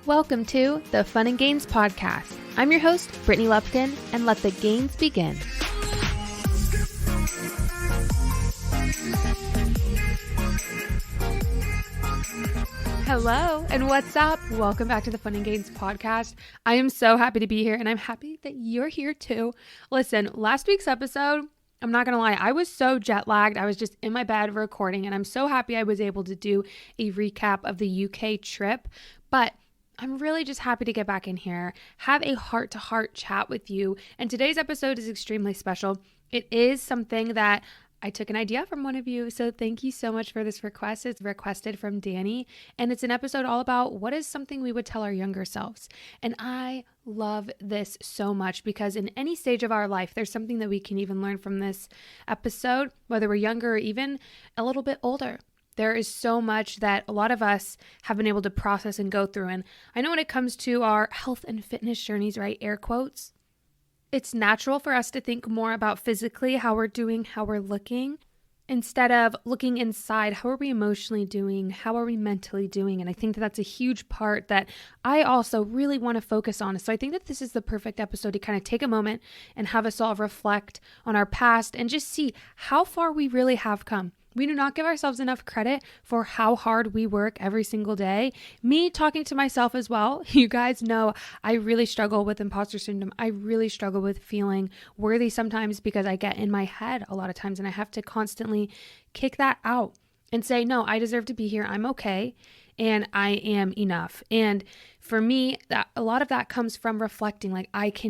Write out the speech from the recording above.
Welcome to the Fun and Gains Podcast. I'm your host, Brittany Lupton, and let the gains begin. Hello, and what's up? Welcome back to the Fun and Gains Podcast. I am so happy to be here, and I'm happy that you're here too. Listen, last week's episode, I'm not going to lie, I was so jet lagged. I was just in my bed recording, and I'm so happy I was able to do a recap of the UK trip, but I'm really just happy to get back in here, have a heart-to-heart chat with you, and today's episode is extremely special. It is something that I took an idea from one of you, so thank you so much for this request. It's requested from Danny, and it's an episode all about what is something we would tell our younger selves. And I love this so much because in any stage of our life, there's something that we can even learn from this episode, whether we're younger or even a little bit older. There is so much that a lot of us have been able to process and go through. And I know when it comes to our health and fitness journeys, right, air quotes, it's natural for us to think more about physically how we're doing, how we're looking, instead of looking inside. How are we emotionally doing? How are we mentally doing? And I think that that's a huge part that I also really want to focus on. So I think that this is the perfect episode to kind of take a moment and have us all reflect on our past and just see how far we really have come. We do not give ourselves enough credit for how hard we work every single day. Me talking to myself as well. You guys know I really struggle with imposter syndrome. I really struggle with feeling worthy sometimes because I get in my head a lot of times and I have to constantly kick that out and say, no, I deserve to be here. I'm okay. And I am enough. And for me, a lot of that comes from reflecting, like I can